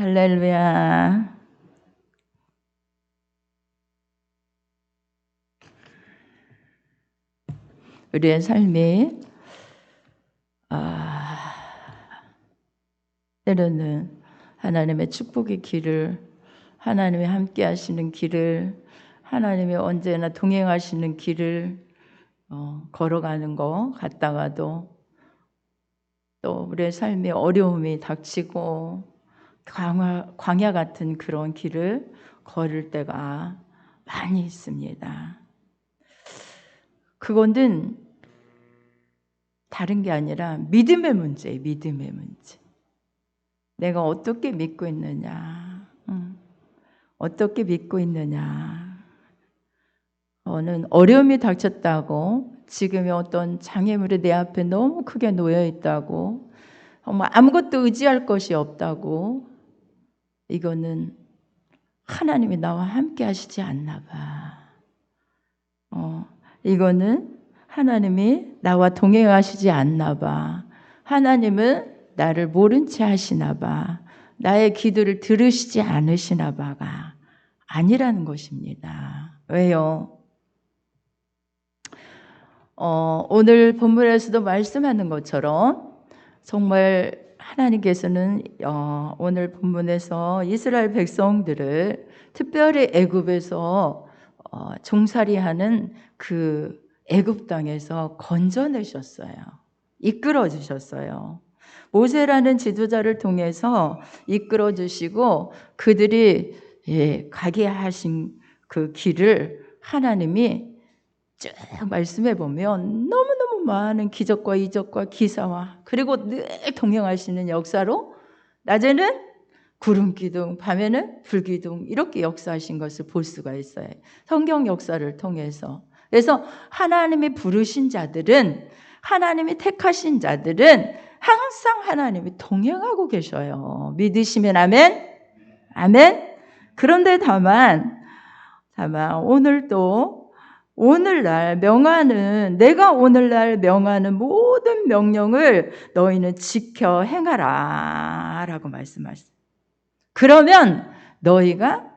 할렐루야. 우리의 삶이 때로는 하나님의 축복의 길을, 하나님이 함께 하시는 길을, 하나님이 언제나 동행하시는 길을 걸어가는 것 같다가도 또 우리의 삶에 어려움이 닥치고 광야 같은 그런 길을 걸을 때가 많이 있습니다. 그거는 다른 게 아니라 믿음의 문제예요. 믿음의 문제. 내가 어떻게 믿고 있느냐, 어떻게 믿고 있느냐. 어려움이 닥쳤다고, 지금의 어떤 장애물이 내 앞에 너무 크게 놓여 있다고, 정말 아무것도 의지할 것이 없다고, 이거는 하나님이 나와 함께 하시지 않나 봐. 이거는 하나님이 나와 동행하시지 않나 봐. 하나님은 나를 모른 채 하시나 봐. 나의 기도를 들으시지 않으시나 봐가 아니라는 것입니다. 왜요? 오늘 본문에서도 말씀하는 것처럼 정말 하나님께서는 오늘 본문에서 이스라엘 백성들을 특별히 애굽에서 종살이하는 그 애굽 땅에서 건져내셨어요. 이끌어 주셨어요. 모세라는 지도자를 통해서 이끌어 주시고 그들이 가게 하신 그 길을 하나님이 쭉 말씀해 보면 너무너무 많은 기적과 이적과 기사와 그리고 늘 동행하시는 역사로 낮에는 구름 기둥, 밤에는 불 기둥 이렇게 역사하신 것을 볼 수가 있어요. 성경 역사를 통해서. 그래서 하나님이 부르신 자들은, 하나님이 택하신 자들은 항상 하나님이 동행하고 계셔요. 믿으시면 아멘? 아멘? 그런데 다만 오늘도 오늘날 명하는, 내가 오늘날 명하는 모든 명령을 너희는 지켜 행하라 라고 말씀하셨어요. 그러면 너희가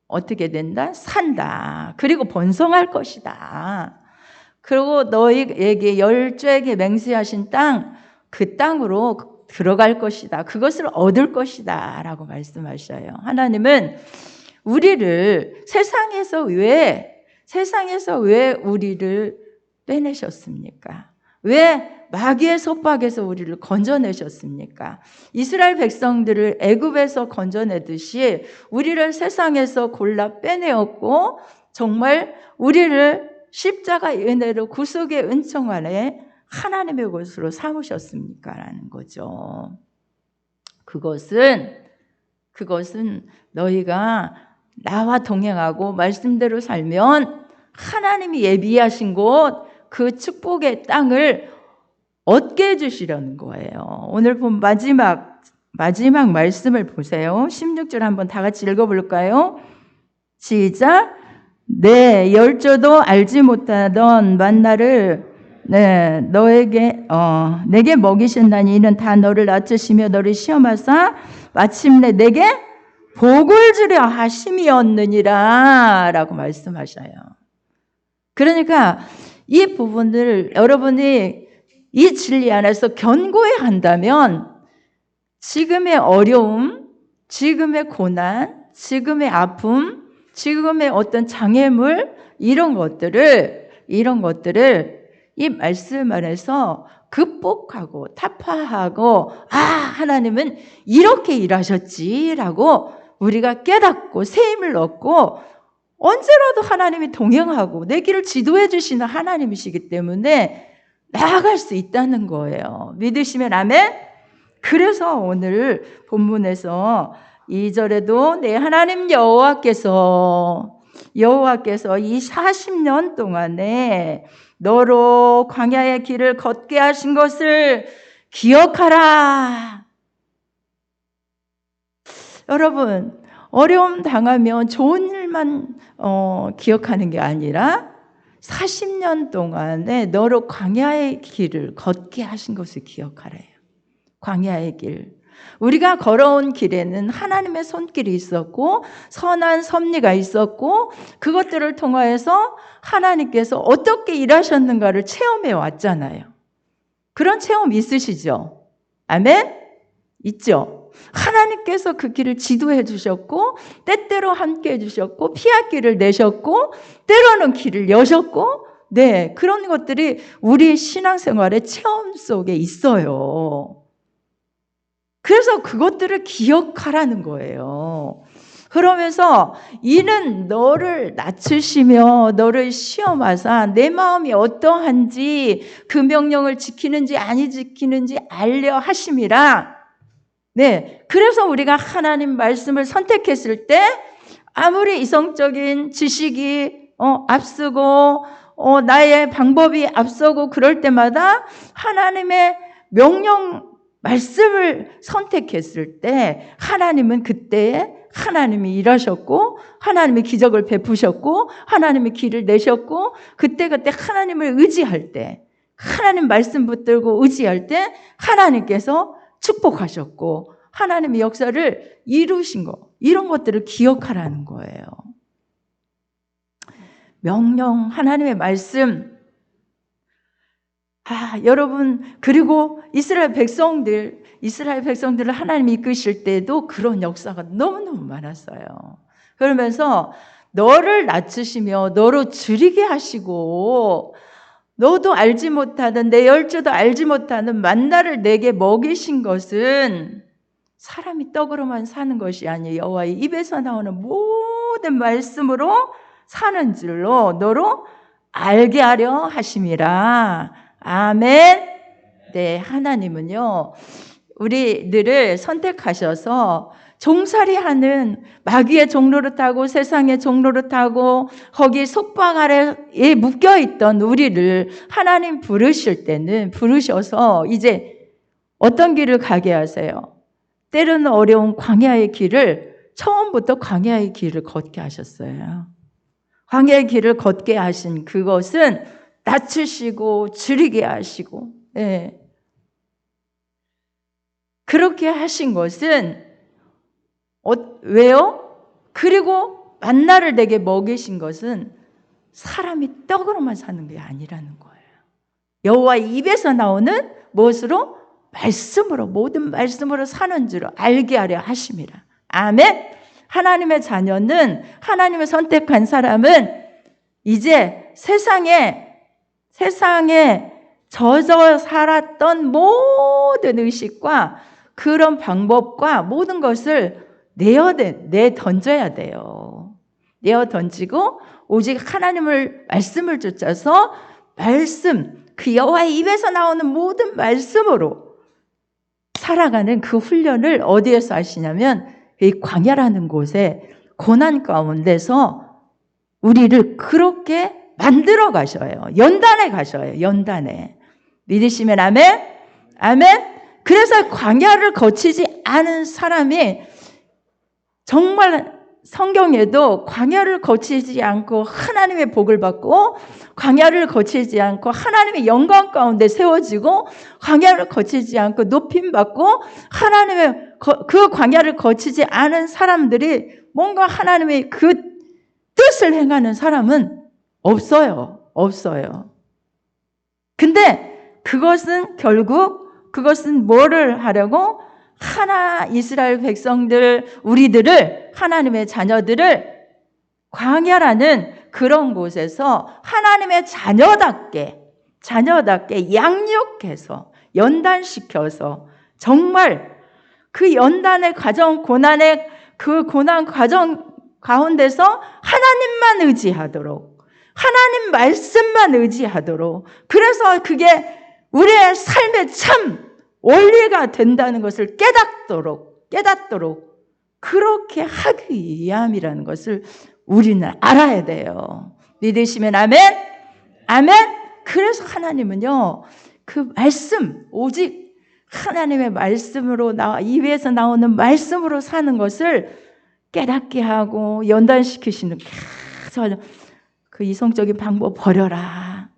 어떻게 된다? 산다. 그리고 번성할 것이다. 그리고 너희에게 열조에게 맹세하신 땅, 그 땅으로 들어갈 것이다. 그것을 얻을 것이다 라고 말씀하셔요. 하나님은 우리를 세상에서 왜 우리를 빼내셨습니까? 왜 마귀의 속박에서 우리를 건져내셨습니까? 이스라엘 백성들을 애굽에서 건져내듯이 우리를 세상에서 골라 빼내었고 정말 우리를 십자가의 은혜로 구속의 은총 안에 하나님의 것으로 삼으셨습니까? 라는 거죠. 그것은 너희가 나와 동행하고 말씀대로 살면 하나님이 예비하신 곳, 그 축복의 땅을 얻게 해주시려는 거예요. 오늘 본 마지막 말씀을 보세요. 16절 한번 다 같이 읽어볼까요? 시작. 내 열조도 알지 못하던 만나를 너에게 내게 먹이신다니 이는 다 너를 낮추시며 너를 시험하사 마침내 내게 복을 주려 하심이었느니라 라고 말씀하셔요. 그러니까 이 부분을 여러분이 이 진리 안에서 견고히 한다면 지금의 어려움, 지금의 고난, 지금의 아픔, 지금의 어떤 장애물 이런 것들을 이 말씀 안에서 극복하고 타파하고 하나님은 이렇게 일하셨지라고 우리가 깨닫고 새 힘을 얻고 언제라도 하나님이 동행하고 내 길을 지도해 주시는 하나님이시기 때문에 나아갈 수 있다는 거예요. 믿으시면 아멘? 그래서 오늘 본문에서 2절에도 내 하나님 여호와께서 이 40년 동안에 너로 광야의 길을 걷게 하신 것을 기억하라. 여러분, 어려움 당하면 좋은 일만 기억하는 게 아니라 40년 동안에 너로 광야의 길을 걷게 하신 것을 기억하래요. 광야의 길. 우리가 걸어온 길에는 하나님의 손길이 있었고 선한 섭리가 있었고 그것들을 통하여서 하나님께서 어떻게 일하셨는가를 체험해 왔잖아요. 그런 체험 있으시죠? 아멘? 있죠? 하나님께서 그 길을 지도해 주셨고 때때로 함께 해 주셨고 피할 길을 내셨고 때로는 길을 여셨고 네, 그런 것들이 우리 신앙생활의 체험 속에 있어요. 그래서 그것들을 기억하라는 거예요. 그러면서 이는 너를 낮추시며 너를 시험하사 내 마음이 어떠한지 그 명령을 지키는지 아니 지키는지 알려 하심이라. 네, 그래서 우리가 하나님 말씀을 선택했을 때 아무리 이성적인 지식이 앞서고 나의 방법이 앞서고 그럴 때마다 하나님의 명령 말씀을 선택했을 때 하나님은 그때에 하나님이 일하셨고 하나님이 기적을 베푸셨고 하나님이 길을 내셨고 그때그때 하나님을 의지할 때 하나님 말씀 붙들고 의지할 때 하나님께서 축복하셨고 하나님의 역사를 이루신 거 이런 것들을 기억하라는 거예요. 명령 하나님의 말씀 여러분 그리고 이스라엘 백성들을 하나님이 이끄실 때도 그런 역사가 너무너무 많았어요. 그러면서 너를 낮추시며 너로 줄이게 하시고 너도 알지 못하는 내 열조도 알지 못하는 만나를 내게 먹이신 것은 사람이 떡으로만 사는 것이 아니에요. 여호와의 입에서 나오는 모든 말씀으로 사는 줄로 너로 알게 하려 하심이라. 아멘. 네, 하나님은요 우리들을 선택하셔서 종살이하는 마귀의 종로를 타고 세상의 종로를 타고 거기 속박 아래에 묶여있던 우리를 하나님 부르셔서 이제 어떤 길을 가게 하세요? 때로는 어려운 광야의 길을 처음부터 광야의 길을 걷게 하셨어요. 광야의 길을 걷게 하신 그것은 낮추시고 줄이게 하시고 네. 그렇게 하신 것은 왜요? 그리고 만나를 내게 먹이신 것은 사람이 떡으로만 사는 게 아니라는 거예요. 여호와의 입에서 나오는 무엇으로? 말씀으로 모든 말씀으로 사는 줄 알게 하려 하심이라. 아멘. 하나님의 자녀는 하나님을 선택한 사람은 이제 세상에 젖어 살았던 모든 의식과 그런 방법과 모든 것을 내던져야 돼요. 내어 던지고 오직 하나님을 말씀을 쫓아서 그 여호와의 입에서 나오는 모든 말씀으로 살아가는 그 훈련을 어디에서 하시냐면 이 광야라는 곳에 고난 가운데서 우리를 그렇게 만들어 가셔요. 연단에 가셔요. 연단에. 믿으시면 아멘? 아멘? 그래서 광야를 거치지 않은 사람이 정말 성경에도 광야를 거치지 않고 하나님의 복을 받고 광야를 거치지 않고 하나님의 영광 가운데 세워지고 광야를 거치지 않고 높임받고 하나님의 그 광야를 거치지 않은 사람들이 뭔가 하나님의 그 뜻을 행하는 사람은 없어요. 근데 그것은 뭐를 하려고? 이스라엘 백성들, 우리들을, 하나님의 자녀들을 광야라는 그런 곳에서 하나님의 자녀답게 양육해서, 연단시켜서, 정말 그 연단의 과정, 그 고난 과정 가운데서 하나님만 의지하도록, 하나님 말씀만 의지하도록, 그래서 그게 우리의 삶의 참 원리가 된다는 것을 깨닫도록 그렇게 하기 위함이라는 것을 우리는 알아야 돼요. 믿으시면 아멘? 아멘? 그래서 하나님은요, 그 말씀, 오직 하나님의 말씀으로 입에서 나오는 말씀으로 사는 것을 깨닫게 하고 연단시키시는 그 이성적인 방법 버려라.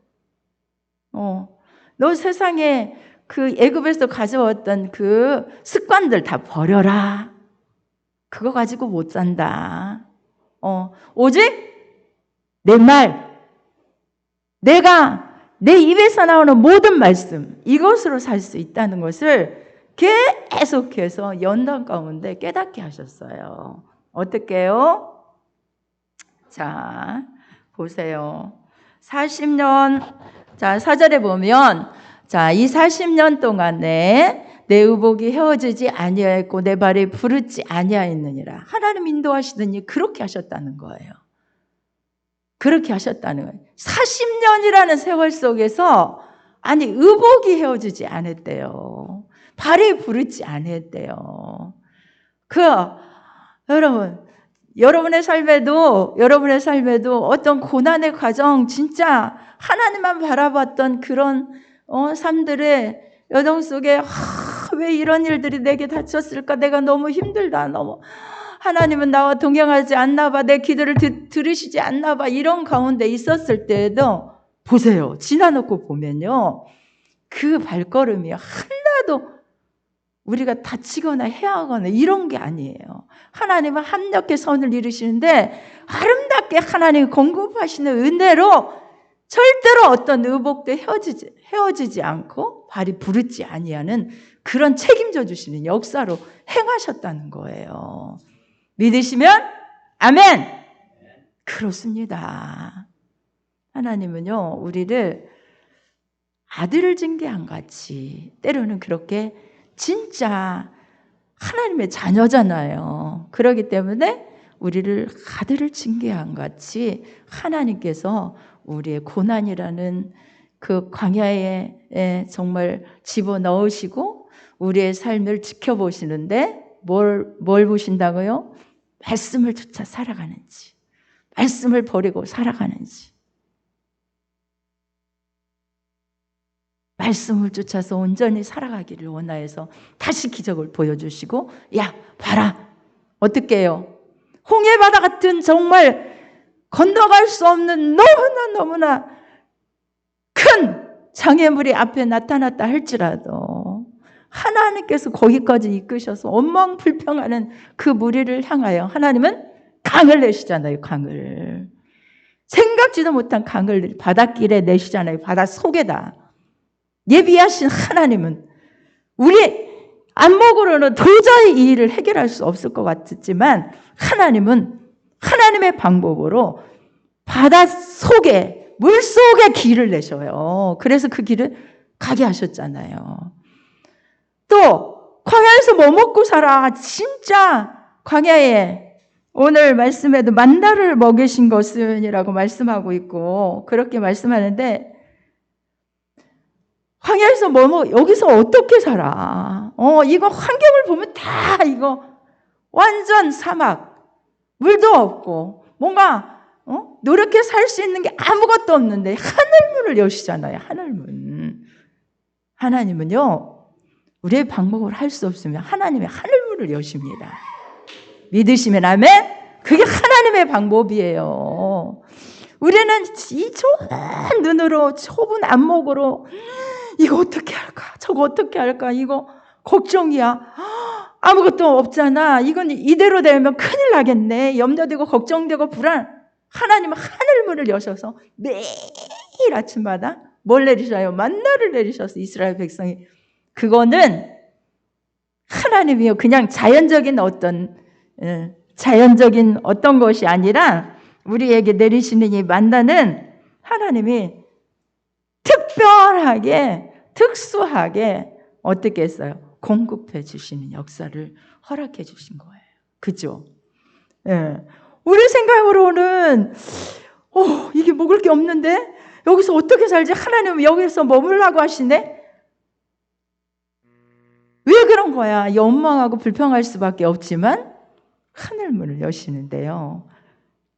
너 세상에 그 애굽에서 가져왔던 그 습관들 다 버려라. 그거 가지고 못 산다. 오직 내 말, 내가 내 입에서 나오는 모든 말씀, 이것으로 살 수 있다는 것을 계속해서 연단 가운데 깨닫게 하셨어요. 어떻게 해요? 자, 보세요. 40년, 자, 4절에 보면, 자, 이 40년 동안에 내 의복이 헤어지지 아니하였고 내 발이 부르지 아니하였느니라. 하나님 인도하시더니 그렇게 하셨다는 거예요. 그렇게 하셨다는 거예요. 40년이라는 세월 속에서 아니 의복이 헤어지지 않았대요. 발이 부르지 않았대요. 여러분의 삶에도 어떤 고난의 과정, 진짜 하나님만 바라봤던 그런 삶들의 여정 속에 왜 이런 일들이 내게 닥쳤을까? 내가 너무 힘들다. 너무 하나님은 나와 동행하지 않나 봐. 내 기도를 들으시지 않나 봐. 이런 가운데 있었을 때에도 보세요. 지나놓고 보면요. 그 발걸음이 하나도 우리가 다치거나 해하거나 이런 게 아니에요. 하나님은 합력의 선을 이루시는데 아름답게 하나님이 공급하시는 은혜로 절대로 어떤 의복도 헤어지지 않고 발이 부르지 아니하는 그런 책임져 주시는 역사로 행하셨다는 거예요. 믿으시면 아멘. 그렇습니다. 하나님은요, 우리를 아들을 징계한 같이 때로는 그렇게 진짜 하나님의 자녀잖아요. 그렇기 때문에 우리를 아들을 징계한 같이 하나님께서 우리의 고난이라는 그 광야에 정말 집어넣으시고 우리의 삶을 지켜보시는데 뭘 보신다고요? 말씀을 쫓아 살아가는지, 말씀을 버리고 살아가는지, 말씀을 쫓아서 온전히 살아가기를 원하여서 다시 기적을 보여주시고, 야 봐라, 어떻게 해요? 홍해바다 같은 정말 건너갈 수 없는 너무나 큰 장애물이 앞에 나타났다 할지라도 하나님께서 거기까지 이끄셔서 원망불평하는 그 무리를 향하여 하나님은 강을 내시잖아요. 강을, 생각지도 못한 강을 바닷길에 내시잖아요. 바다 속에다. 예비하신 하나님은 우리 안목으로는 도저히 이 일을 해결할 수 없을 것 같았지만 하나님은 하나님의 방법으로 바다 속에, 물 속에 길을 내셔요. 그래서 그 길을 가게 하셨잖아요. 또 광야에서 뭐 먹고 살아? 진짜 광야에 오늘 말씀에도 만나를 먹이신 것은이라고 말씀하고 있고 그렇게 말씀하는데, 광야에서 여기서 어떻게 살아? 이거 환경을 보면 다 이거 완전 사막, 물도 없고 뭔가 노력해 살 수 있는 게 아무것도 없는데 하늘문을 여시잖아요. 하늘문. 하나님은요, 우리의 방법을 할 수 없으면 하나님의 하늘문을 여십니다. 믿으시면 아멘? 그게 하나님의 방법이에요. 우리는 이 좁은 눈으로, 좁은 안목으로 이거 어떻게 할까? 저거 어떻게 할까? 이거 걱정이야. 아무것도 없잖아. 이건 이대로 되면 큰일 나겠네. 염려되고 걱정되고 불안. 하나님은 하늘문을 여셔서 매일 아침마다 뭘 내리셔요? 만나를 내리셔서 이스라엘 백성이, 그거는 하나님이요, 그냥 자연적인 어떤 것이 아니라 우리에게 내리시는 이 만나는 하나님이 특별하게, 특수하게 어떻게 했어요? 공급해 주시는 역사를 허락해 주신 거예요. 그죠? 예. 우리 생각으로는 이게 먹을 게 없는데 여기서 어떻게 살지? 하나님은 여기서 머물라고 하시네? 왜 그런 거야? 원망하고 불평할 수밖에 없지만 하늘문을 여시는데요,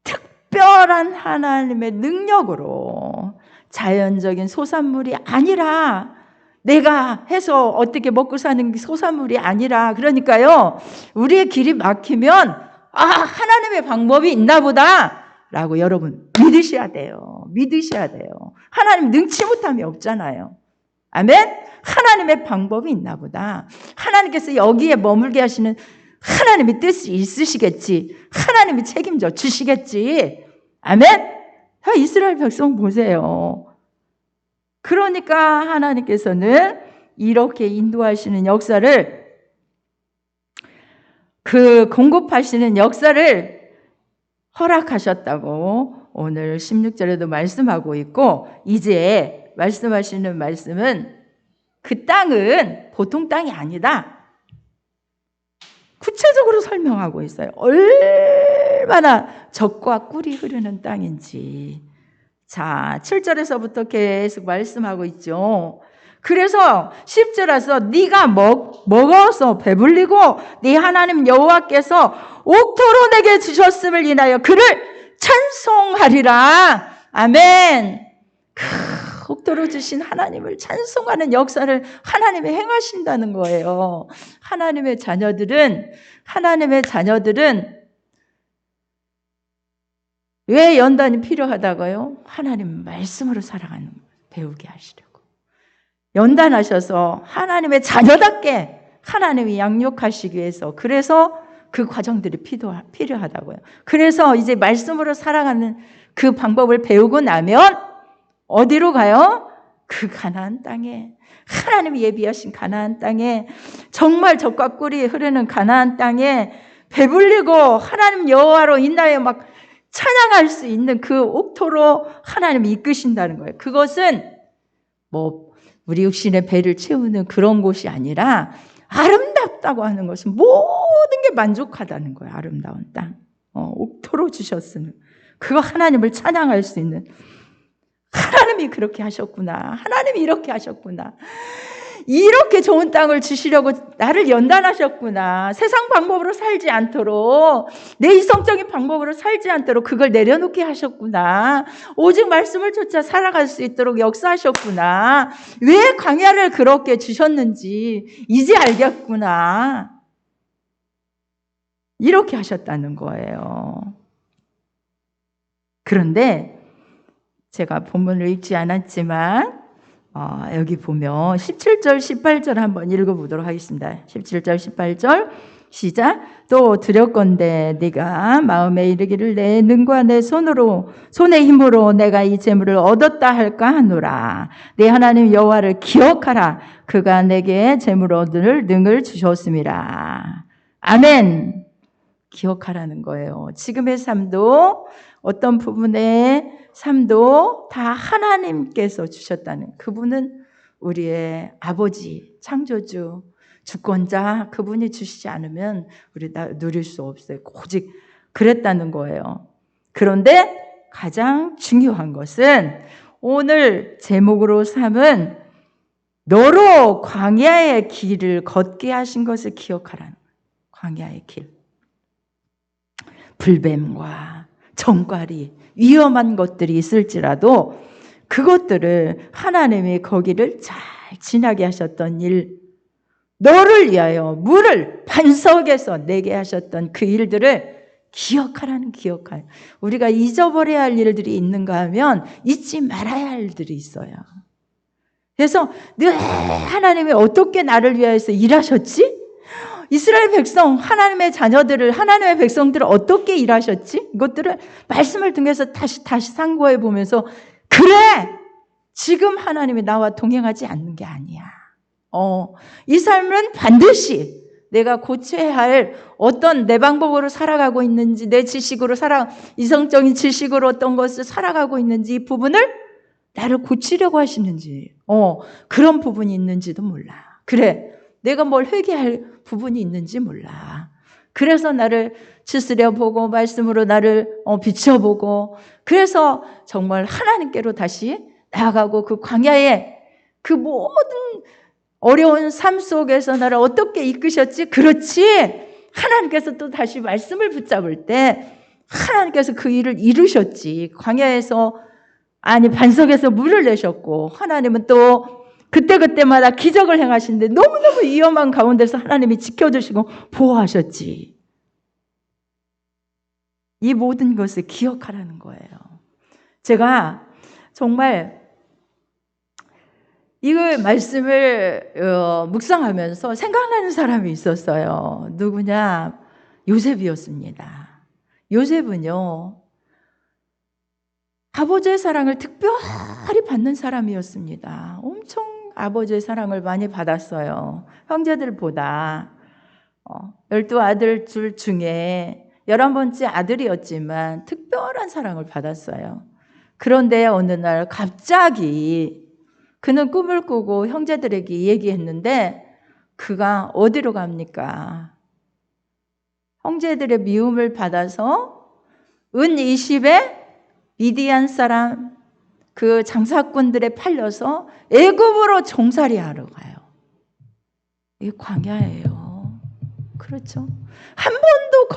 특별한 하나님의 능력으로, 자연적인 소산물이 아니라, 내가 해서 어떻게 먹고 사는 소산물이 아니라, 그러니까요, 우리의 길이 막히면 하나님의 방법이 있나 보다 라고 여러분 믿으셔야 돼요. 믿으셔야 돼요. 하나님 능치 못함이 없잖아요. 아멘? 하나님의 방법이 있나 보다. 하나님께서 여기에 머물게 하시는 하나님의 뜻이 있으시겠지. 하나님이 책임져 주시겠지. 아멘? 이스라엘 백성 보세요. 그러니까 하나님께서는 이렇게 인도하시는 역사를, 그 공급하시는 역사를 허락하셨다고 오늘 16절에도 말씀하고 있고, 이제 말씀하시는 말씀은 그 땅은 보통 땅이 아니다. 구체적으로 설명하고 있어요. 얼마나 젖과 꿀이 흐르는 땅인지. 자, 7절에서부터 계속 말씀하고 있죠. 그래서 10절에서 네가 먹어서 배불리고 네 하나님 여호와께서 옥토로 내게 주셨음을 인하여 그를 찬송하리라. 아멘. 옥토로 주신 하나님을 찬송하는 역사를 하나님이 행하신다는 거예요. 하나님의 자녀들은 왜 연단이 필요하다고요? 하나님 말씀으로 살아가는 걸 배우게 하시려고. 연단하셔서 하나님의 자녀답게 하나님이 양육하시기 위해서, 그래서 그 과정들이 필요하다고요. 그래서 이제 말씀으로 살아가는 그 방법을 배우고 나면 어디로 가요? 그 가나안 땅에, 하나님이 예비하신 가나안 땅에, 정말 젖과 꿀이 흐르는 가나안 땅에 배불리고 하나님 여호와로 인하여 막 찬양할 수 있는 그 옥토로 하나님이 이끄신다는 거예요. 그것은 우리 육신의 배를 채우는 그런 곳이 아니라 아름답다고 하는 것은 모든 게 만족하다는 거예요. 아름다운 땅, 옥토로 주셨으면 그거 하나님을 찬양할 수 있는, 하나님이 그렇게 하셨구나, 하나님이 이렇게 하셨구나, 이렇게 좋은 땅을 주시려고 나를 연단하셨구나, 세상 방법으로 살지 않도록, 내 이성적인 방법으로 살지 않도록 그걸 내려놓게 하셨구나, 오직 말씀을 쫓아 살아갈 수 있도록 역사하셨구나, 왜 광야를 그렇게 주셨는지 이제 알겠구나, 이렇게 하셨다는 거예요. 그런데 제가 본문을 읽지 않았지만 여기 보면 17절 18절 한번 읽어보도록 하겠습니다. 17절 18절 시작. 또 두렵건대 네가 마음에 이르기를 내 능과 내 손의 힘으로 내가 이 재물을 얻었다 할까 하노라. 내 하나님 여호와를 기억하라. 그가 내게 재물 얻을 능을 주셨음이라. 아멘. 기억하라는 거예요. 지금의 삶도, 어떤 부분의 삶도 다 하나님께서 주셨다는, 그분은 우리의 아버지, 창조주, 주권자, 그분이 주시지 않으면 우리 다 누릴 수 없어요. 오직 그랬다는 거예요. 그런데 가장 중요한 것은 오늘 제목으로 삼은 너로 광야의 길을 걷게 하신 것을 기억하라는 거예요. 광야의 길. 불뱀과 정갈이, 위험한 것들이 있을지라도 그것들을 하나님이 거기를 잘 지나게 하셨던 일, 너를 위하여 물을 반석에서 내게 하셨던 그 일들을 기억하라는, 기억할. 우리가 잊어버려야 할 일들이 있는가 하면 잊지 말아야 할 일들이 있어요. 그래서 늘 하나님이 어떻게 나를 위하여서 일하셨지? 이스라엘 백성, 하나님의 자녀들을, 하나님의 백성들을 어떻게 일하셨지? 이것들을 말씀을 통해서 다시 상고해 보면서, 그래! 지금 하나님이 나와 동행하지 않는 게 아니야. 이 삶은 반드시 내가 고쳐야 할, 어떤 내 방법으로 살아가고 있는지, 내 지식으로 이성적인 지식으로 어떤 것을 살아가고 있는지, 이 부분을 나를 고치려고 하시는지, 그런 부분이 있는지도 몰라. 그래, 내가 뭘 회개할 부분이 있는지 몰라. 그래서 나를 치스려 보고 말씀으로 나를 비춰보고, 그래서 정말 하나님께로 다시 나아가고, 그 광야에 그 모든 어려운 삶 속에서 나를 어떻게 이끄셨지? 그렇지, 하나님께서 또 다시 말씀을 붙잡을 때 하나님께서 그 일을 이루셨지. 광야에서, 반석에서 물을 내셨고, 하나님은 또 그때마다 기적을 행하시는데 너무너무 위험한 가운데서 하나님이 지켜주시고 보호하셨지. 이 모든 것을 기억하라는 거예요. 제가 정말 이거 말씀을 묵상하면서 생각나는 사람이 있었어요. 누구냐? 요셉이었습니다. 요셉은요, 아버지의 사랑을 특별히 받는 사람이었습니다. 엄청 아버지의 사랑을 많이 받았어요. 형제들보다. 12아들 둘 중에 11번째 아들이었지만 특별한 사랑을 받았어요. 그런데 어느 날 갑자기 그는 꿈을 꾸고 형제들에게 얘기했는데 그가 어디로 갑니까? 형제들의 미움을 받아서 은 20에 미디안 사람 그 장사꾼들에 팔려서 애굽으로 종살이하러 가요. 이게 광야예요. 그렇죠? 한 번도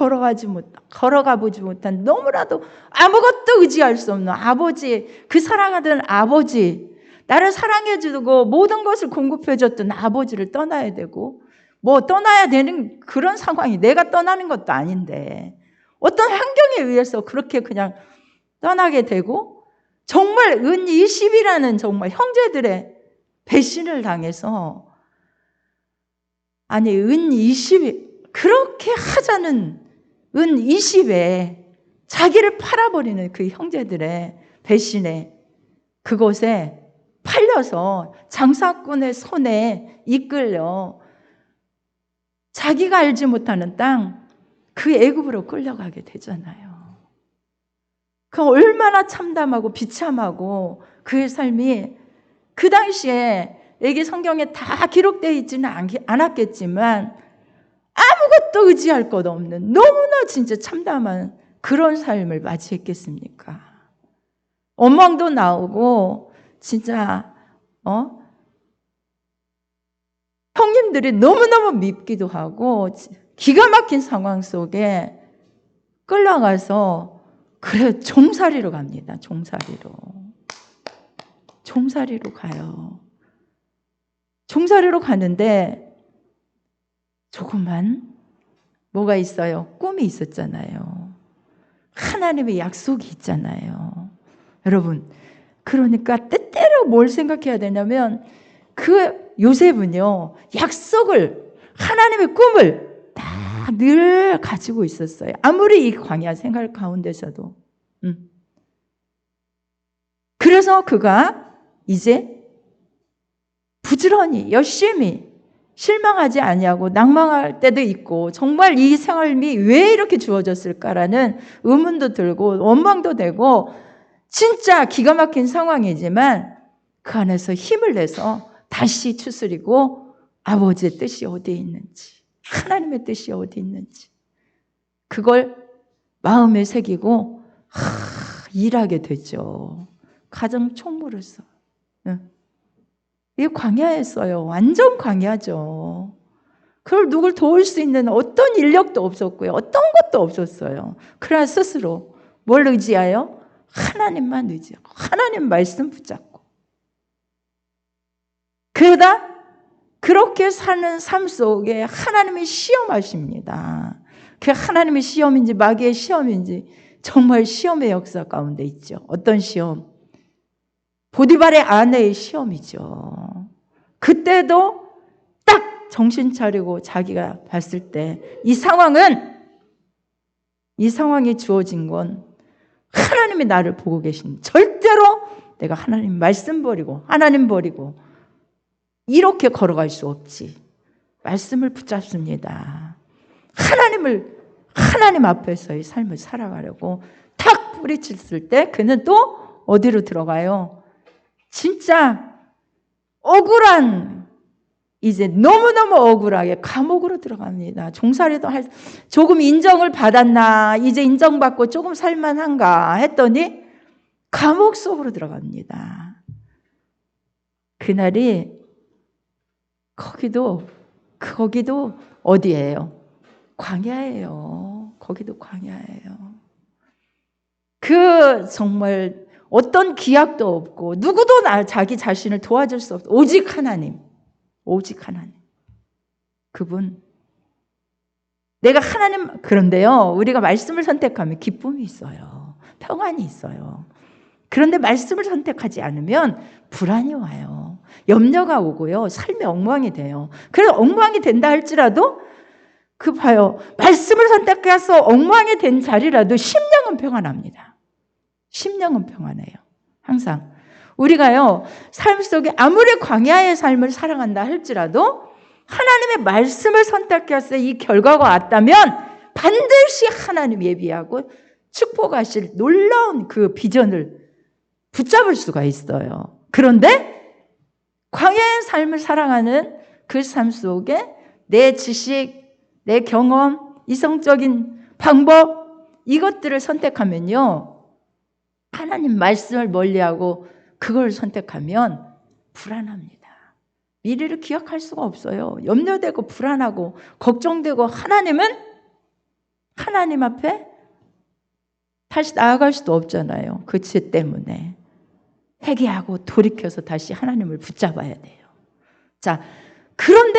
걸어가 보지 못한, 너무나도 아무것도 의지할 수 없는 아버지, 그 사랑하던 아버지, 나를 사랑해주고 모든 것을 공급해줬던 아버지를 떠나야 되고, 뭐 떠나야 되는 그런 상황이, 내가 떠나는 것도 아닌데 어떤 환경에 의해서 그렇게 그냥 떠나게 되고, 정말 은 20이라는 정말 형제들의 배신을 당해서, 아니 은 20이 그렇게 하자는 은 20에 자기를 팔아버리는 그 형제들의 배신에 그곳에 팔려서 장사꾼의 손에 이끌려 자기가 알지 못하는 땅, 그 애굽으로 끌려가게 되잖아요. 그 얼마나 참담하고 비참하고 그의 삶이, 그 당시에 여기 성경에 다 기록되어 있지는 않았겠지만 아무것도 의지할 것 없는 너무나 진짜 참담한 그런 삶을 맞이했겠습니까? 원망도 나오고 진짜 형님들이 너무너무 밉기도 하고 기가 막힌 상황 속에 끌려가서 그래 종살이로 갑니다. 종살이로 가요. 종살이로 가는데 조그만 뭐가 있어요? 꿈이 있었잖아요. 하나님의 약속이 있잖아요. 여러분, 그러니까 때때로 뭘 생각해야 되냐면 그 요셉은요, 약속을, 하나님의 꿈을 다 늘 가지고 있었어요. 아무리 이 광야 생활 가운데서도. 그래서 그가 이제 부지런히 열심히 실망하지 아니하고 낭망할 때도 있고, 정말 이 생활이 왜 이렇게 주어졌을까라는 의문도 들고 원망도 되고 진짜 기가 막힌 상황이지만 그 안에서 힘을 내서 다시 추스리고 아버지의 뜻이 어디에 있는지, 하나님의 뜻이 어디 있는지 그걸 마음에 새기고 일하게 되죠. 가정 총무로서. 이게 광야였어요. 완전 광야죠. 그걸 누굴 도울 수 있는 어떤 인력도 없었고요. 어떤 것도 없었어요. 그러나 스스로 뭘 의지하여? 하나님만 의지하고 하나님 말씀 붙잡고, 그러다 그렇게 사는 삶 속에 하나님이 시험하십니다. 그 하나님의 시험인지 마귀의 시험인지 정말 시험의 역사 가운데 있죠. 어떤 시험? 보디발의 아내의 시험이죠. 그때도 딱 정신 차리고 자기가 봤을 때 이 상황이 주어진 건 하나님이 나를 보고 계신, 절대로 내가 하나님 말씀 버리고 하나님 버리고 이렇게 걸어갈 수 없지. 말씀을 붙잡습니다. 하나님 앞에서의 삶을 살아가려고 탁 뿌리쳤을 때 그는 또 어디로 들어가요? 진짜 억울한, 이제 너무너무 억울하게 감옥으로 들어갑니다. 종살이도 조금 인정을 받았나, 이제 인정받고 조금 살만한가 했더니 감옥 속으로 들어갑니다. 그날이 거기도 어디예요? 광야예요. 거기도 광야예요. 정말 어떤 기약도 없고 누구도 자기 자신을 도와줄 수 없어. 오직 하나님. 그분. 내가 하나님. 그런데요, 우리가 말씀을 선택하면 기쁨이 있어요. 평안이 있어요. 그런데 말씀을 선택하지 않으면 불안이 와요. 염려가 오고요. 삶이 엉망이 돼요. 그래서 엉망이 된다 할지라도 그 봐요. 말씀을 선택해서 엉망이 된 자리라도 심령은 평안합니다. 심령은 평안해요. 항상. 우리가요, 삶 속에 아무리 광야의 삶을 살아간다 할지라도 하나님의 말씀을 선택해서 이 결과가 왔다면 반드시 하나님 예비하고 축복하실 놀라운 그 비전을 붙잡을 수가 있어요. 그런데 광야의 삶을 살아가는 그 삶 속에 내 지식, 내 경험, 이성적인 방법 이것들을 선택하면요, 하나님 말씀을 멀리하고 그걸 선택하면 불안합니다. 미래를 기억할 수가 없어요. 염려되고 불안하고 걱정되고 하나님 앞에 다시 나아갈 수도 없잖아요. 그 죄 때문에. 회개하고 돌이켜서 다시 하나님을 붙잡아야 돼요. 자, 그런데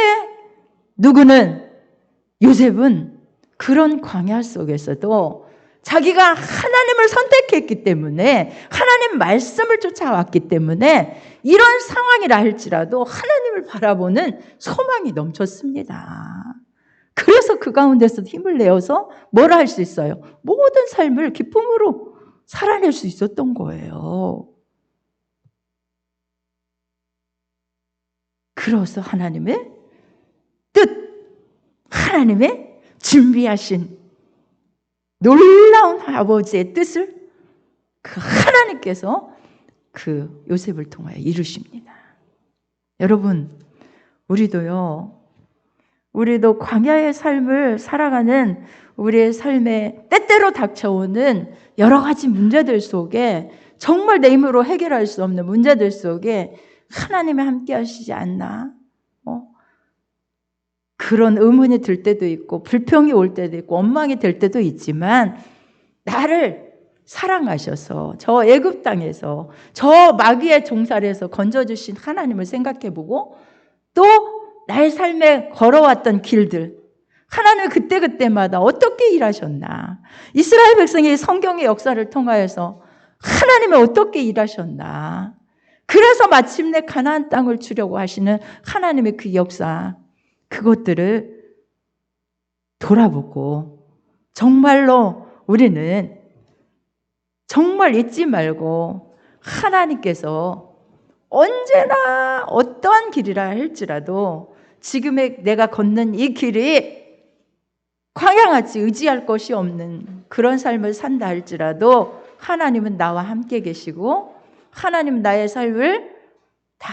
요셉은 그런 광야 속에서도 자기가 하나님을 선택했기 때문에, 하나님 말씀을 쫓아왔기 때문에 이런 상황이라 할지라도 하나님을 바라보는 소망이 넘쳤습니다. 그래서 그 가운데서 힘을 내어서 뭘 할 수 있어요? 모든 삶을 기쁨으로 살아낼 수 있었던 거예요. 그래서 하나님의 뜻, 하나님의 준비하신 놀라운 아버지의 뜻을 그 하나님께서 그 요셉을 통하여 이루십니다. 여러분, 우리도 광야의 삶을 살아가는 우리의 삶에 때때로 닥쳐오는 여러 가지 문제들 속에, 정말 내 힘으로 해결할 수 없는 문제들 속에 하나님이 함께 하시지 않나? 그런 의문이 들 때도 있고 불평이 올 때도 있고 원망이 될 때도 있지만, 나를 사랑하셔서 저 애굽 땅에서 저 마귀의 종살에서 건져주신 하나님을 생각해보고, 또 나의 삶에 걸어왔던 길들, 하나님 그때마다 어떻게 일하셨나, 이스라엘 백성이 성경의 역사를 통하여서 하나님이 어떻게 일하셨나, 그래서 마침내 가나안 땅을 주려고 하시는 하나님의 그 역사, 그것들을 돌아보고 정말로 우리는 정말 잊지 말고, 하나님께서 언제나 어떠한 길이라 할지라도 지금의 내가 걷는 이 길이 광야같이 의지할 것이 없는 그런 삶을 산다 할지라도 하나님은 나와 함께 계시고, 하나님은 나의 삶을 다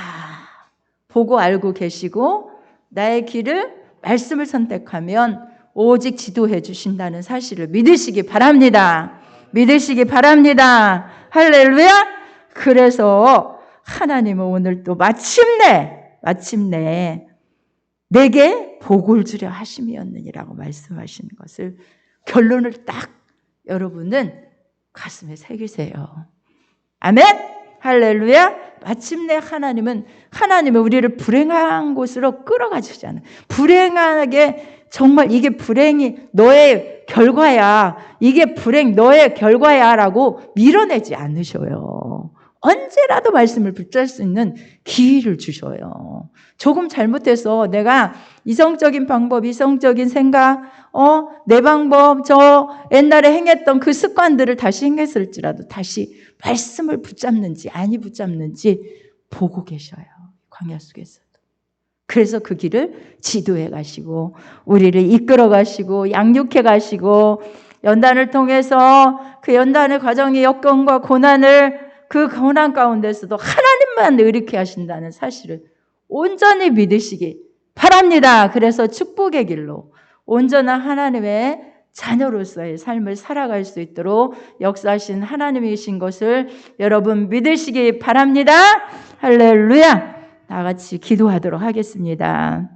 보고 알고 계시고, 나의 길을 말씀을 선택하면 오직 지도해 주신다는 사실을 믿으시기 바랍니다. 믿으시기 바랍니다. 할렐루야. 그래서 하나님은 오늘 또 마침내 내게 복을 주려 하심이었느니라고 말씀하시는 것을, 결론을 딱 여러분은 가슴에 새기세요. 아멘. 할렐루야. 마침내 하나님은 우리를 불행한 곳으로 끌어가시지 않아요. 불행하게, 정말 이게 불행이 너의 결과야, 이게 불행 너의 결과야 라고 밀어내지 않으셔요. 언제라도 말씀을 붙잡을 수 있는 기회를 주셔요. 조금 잘못해서 내가 이성적인 방법, 이성적인 생각, 내 방법, 저 옛날에 행했던 그 습관들을 다시 행했을지라도 다시 말씀을 붙잡는지 아니 붙잡는지 보고 계셔요. 광야 속에서도. 그래서 그 길을 지도해 가시고 우리를 이끌어 가시고 양육해 가시고, 연단을 통해서 그 연단의 과정의 역경과 고난을, 그 고난 가운데서도 하나님만 의롭게 하신다는 사실을 온전히 믿으시기 바랍니다. 그래서 축복의 길로 온전한 하나님의 자녀로서의 삶을 살아갈 수 있도록 역사하신 하나님이신 것을 여러분 믿으시기 바랍니다. 할렐루야. 다 같이 기도하도록 하겠습니다.